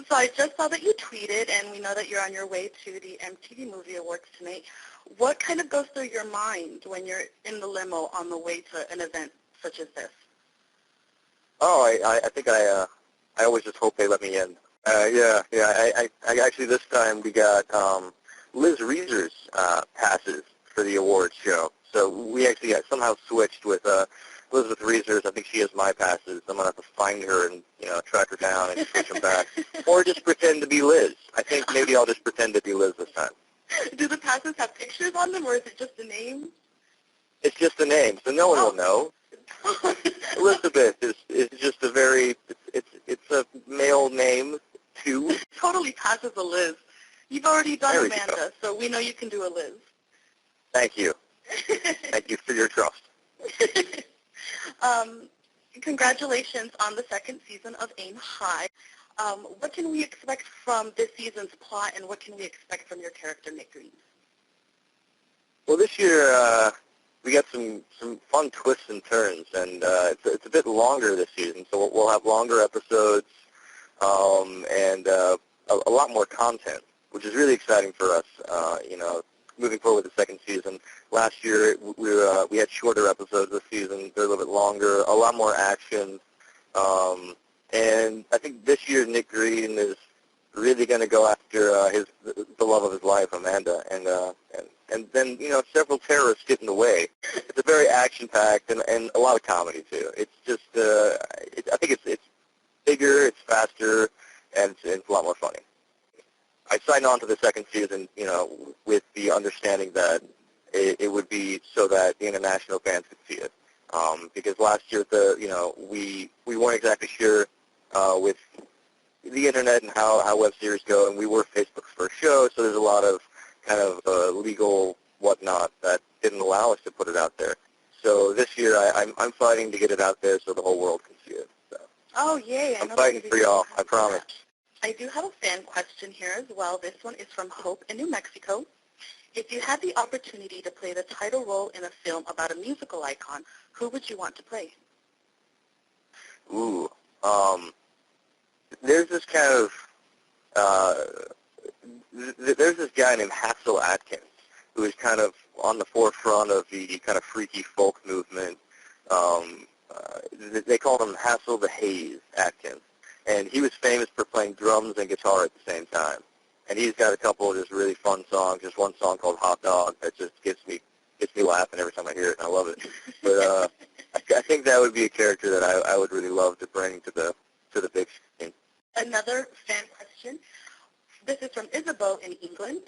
So I just saw that you tweeted, and we know that you're on your way to the MTV Movie Awards tonight. What kind of goes through your mind when you're in the limo on the way to an event such as this? Oh, I think I always just hope they let me in. I actually this time we got Liz Reeser's passes for the awards show. So we actually somehow switched with Elizabeth Reeser's. I think she has my passes. I'm gonna have to find her and track her down and switch them back, or just pretend to be Liz. I think maybe I'll just pretend to be Liz this time. Do the passes have pictures on them, or is it just a name? It's just a name, so no one will know. Elizabeth is just a very it's a male name too. Totally passes a Liz. You've already done Amanda, so we know you can do a Liz. Thank you. Thank you for your trust. Congratulations on the second season of Aim High. What can we expect from this season's plot, and what can we expect from your character, Nick Green? Well, this year we got some fun twists and turns, and it's a bit longer this season, so we'll have longer episodes and a lot more content, which is really exciting for us. Moving forward with the second season. Last year we had shorter episodes this season. They're a little bit longer, a lot more action. And I think this year Nick Green is really going to go after the love of his life, Amanda, and then several terrorists get in the way. It's a very action-packed and a lot of comedy too. It's just I think it's bigger, it's faster, and it's a lot more funny. I signed on to the second season, with the understanding that it would be so that the international fans could see it. Because last year, we weren't exactly sure with the internet and how web series go, and we were Facebook's first show, so there's a lot of kind of legal whatnot that didn't allow us to put it out there. So this year, I'm fighting to get it out there so the whole world can see it. So. Oh, yay. I'm fighting for y'all, I promise. I do have a fan question here as well. This one is from Hope in New Mexico. If you had the opportunity to play the title role in a film about a musical icon, who would you want to play? Ooh, there's this kind of, there's this guy named Hassel Atkins who is kind of on the forefront of the kind of freaky folk movement. They call him Hassel the Haze Atkins. And he was famous for playing drums and guitar at the same time. And he's got a couple of just really fun songs. There's one song called Hot Dog that just gets me laughing every time I hear it, and I love it. But I think that would be a character that I would really love to bring to the big screen. Another fan question. This is from Isabeau in England.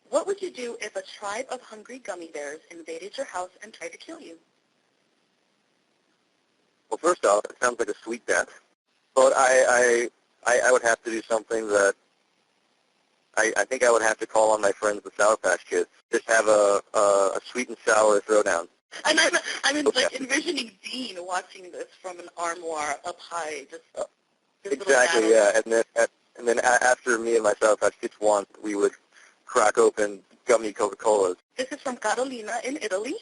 What would you do if a tribe of hungry gummy bears invaded your house and tried to kill you? Well, first off, it sounds like a sweet death. But I would have to do something that I think I would have to call on my friends, the Sour Patch Kids. Just have a sweet and sour throwdown. And I'm envisioning Dean watching this from an armoire up high. Exactly, yeah. And then after me and my Sour Patch Kids won, we would crack open gummy Coca-Colas. This is from Carolina in Italy.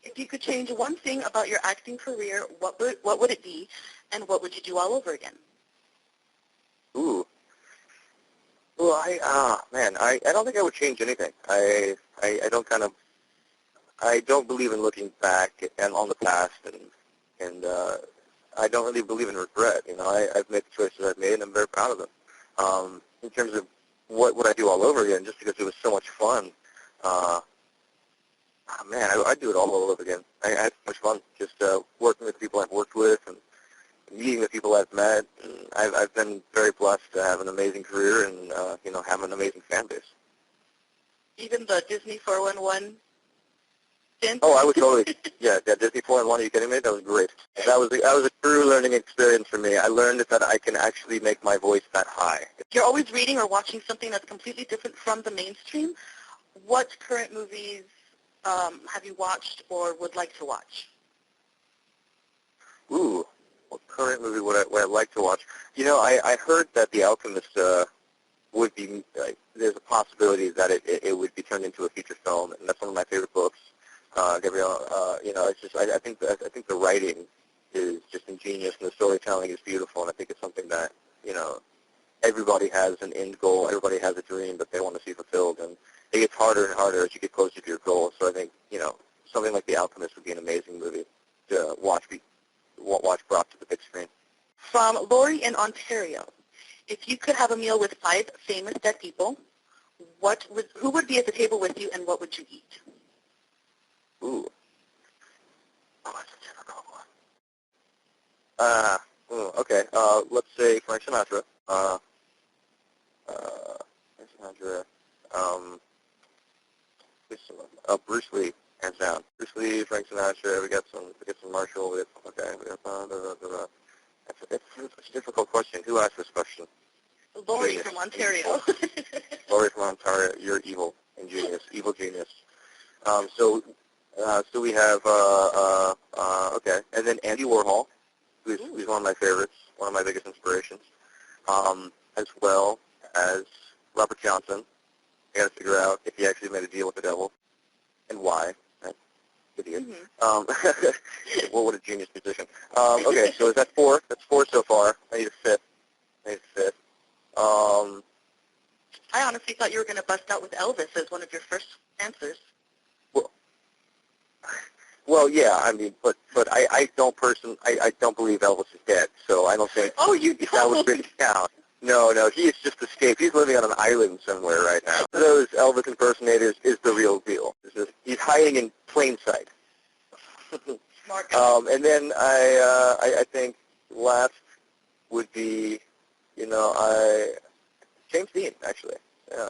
If you could change one thing about your acting career, what would it be, and what would you do all over again? Ooh. Well, I don't think I would change anything. I don't believe in looking back and on the past, and I don't really believe in regret. I've made the choices I've made, and I'm very proud of them. In terms of what would I do all over again, just because it was so much fun. I'd do it all over again. I had so much fun just working with people I've worked with and meeting the people I've met. And I've been very blessed to have an amazing career and have an amazing fan base. Even the Disney 411 stint? Oh, I would totally. Yeah, Disney 411. Are you kidding me? That was great. That was a true learning experience for me. I learned that I can actually make my voice that high. You're always reading or watching something that's completely different from the mainstream. What current movies have you watched or would like to watch? Ooh, what current movie would I like to watch? I heard that The Alchemist would be, there's a possibility that it would be turned into a feature film, and that's one of my favorite books. Gabrielle, it's just, I think the writing is just ingenious, and the storytelling is beautiful, and I think it's something that, everybody has an end goal, everybody has a dream that they want to see fulfilled, and it gets harder and harder as you get closer to your goal. So I think, something like The Alchemist would be an amazing movie to watch brought to the big screen. From Lori in Ontario, if you could have a meal with 5 famous dead people, who would be at the table with you, and what would you eat? Ooh. Oh, that's a difficult one. Okay. Let's say Frank Sinatra. Frank Sinatra. Bruce Lee, hands down. Bruce Lee, Frank Sinatra. We get some Marshall. That's a difficult question. Who asked this question? Lori from Ontario. Lori from Ontario. You're evil and genius. Evil genius. So we have okay, and then Andy Warhol, who's one of my favorites, one of my biggest inspirations, as well as Robert Johnson. I got to figure out if he actually made a deal with the devil and why. Right? Idiot. Mm-hmm. What a genius musician. Okay, so is that 4? That's 4 so far. I need a 5th. I honestly thought you were going to bust out with Elvis as one of your first answers. Well, yeah, I mean, but I don't believe Elvis is dead, so I don't think that would really count. No, he has just escaped. He's living on an island somewhere right now. Those Elvis impersonators is the real deal. He's hiding in plain sight. Smart guy. And then I think last would be, James Dean, actually. Yeah.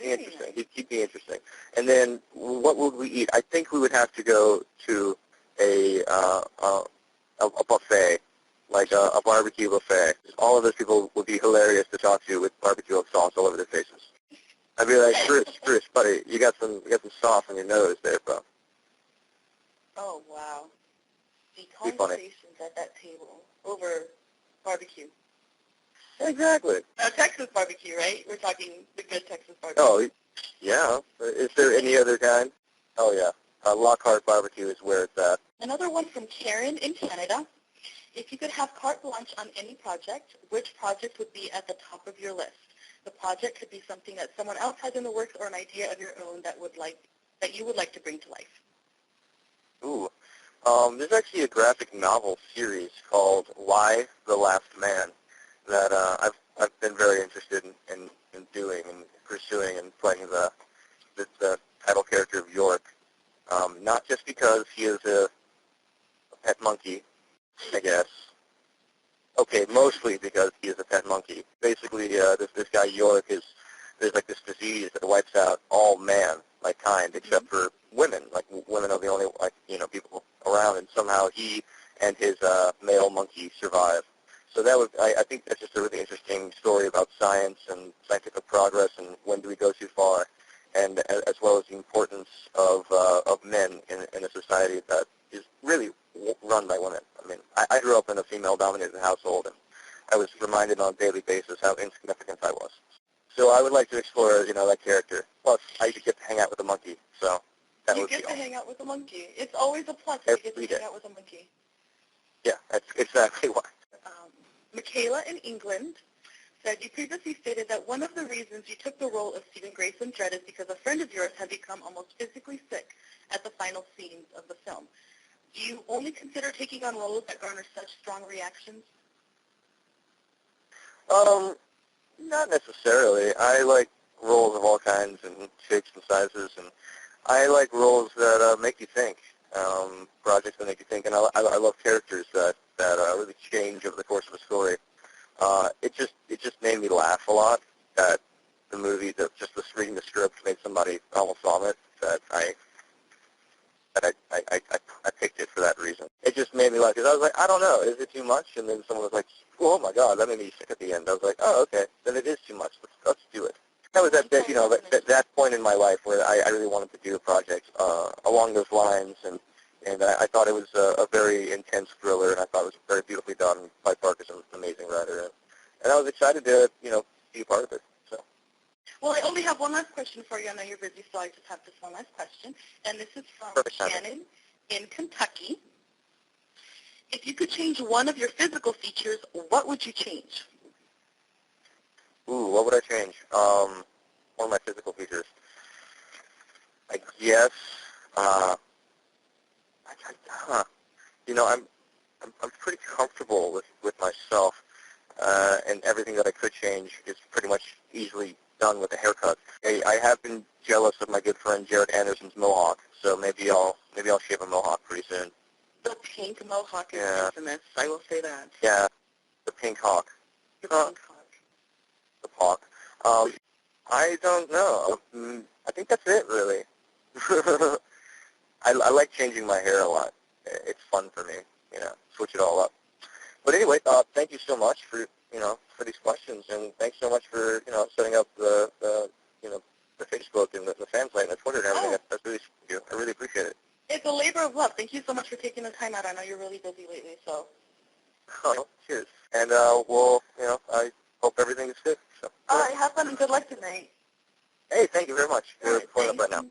Interesting. He'd be interesting. And then what would we eat? I think we would have to go to a buffet, like a barbecue buffet. All of those people would be hilarious to talk to with barbecue sauce all over their faces. I'd be like, Chris, buddy, you got some sauce on your nose there, bro. Oh, wow. The conversations at that table over barbecue. Exactly. Now, Texas barbecue, right? We're talking the good Texas barbecue. Oh, yeah. Is there any other kind? Oh, yeah. Lockhart barbecue is where it's at. Another one from Karen in Canada. If you could have carte blanche on any project, which project would be at the top of your list? The project could be something that someone else has in the works or an idea of your own that you would like to bring to life. Ooh. There's actually a graphic novel series called Why the Last Man that I've been very interested in doing and pursuing and playing the title character of York. Not just because he is a pet monkey, I guess. Okay, mostly because he is a pet monkey. Basically, this guy York there's like this disease that wipes out all mankind except for women. Like women are the only people around, and somehow he and his male monkey survive. So I think that's just a really interesting story about science and scientific progress and when do we go too far, and as well as the importance of men in a society that is really run by women. I mean, I grew up in a female-dominated household, and I was reminded on a daily basis how insignificant I was. So I would like to explore, that character. Plus, I could get to hang out with a monkey, so that would be awesome. You get to hang out with a monkey. It's always a plus if you get to hang out with a monkey. Yeah, that's exactly why. Michaela in England said, you previously stated that one of the reasons you took the role of Stephen Grayson Dredd is because a friend of yours had become almost physically sick at the final scenes of the film. Do you only consider taking on roles that garner such strong reactions? Not necessarily. I like roles of all kinds and shapes and sizes, and I like roles that make you think, projects that make you think, and I love characters that really change over the course of a story. It just made me laugh a lot that the movie, that just reading the script made somebody almost vomit, that I picked it for that reason. It just made me laugh because I was like, I don't know, is it too much? And then someone was like, oh my God, that made me sick at the end. I was like, oh, okay, then it is too much. Let's do it. That was that point in my life where I really wanted to do a project along those lines, and I thought it was a very intense thriller, and I thought it was very beautifully done. Clive Barker's an amazing writer, and I was excited to be a part of it. So. Well, I only have one last question for you. I know you're busy, so I just have this one last question, and this is from Shannon in Kentucky. If you could change one of your physical features, what would you change? what would I change? One of my physical features. I guess, I'm pretty comfortable with myself, and everything that I could change is pretty much easily done with a haircut. I have been jealous of my good friend Jared Anderson's mohawk, so maybe I'll shave a mohawk pretty soon. The pink mohawk is infamous, I will say that. Yeah, the pink hawk. The pink hawk. The hawk. I don't know. I think that's it, really. I like changing my hair a lot. It's fun for me, switch it all up. But anyway, thank you so much for these questions, and thanks so much for setting up the Facebook and the fan site and the Twitter and everything. That's really sweet of you. I really appreciate it. It's a labor of love. Thank you so much for taking the time out. I know you're really busy lately, so. Oh, cheers. And I hope everything is good. So. All right, have fun and good luck tonight. Hey, thank you very much. We're pulling up right now.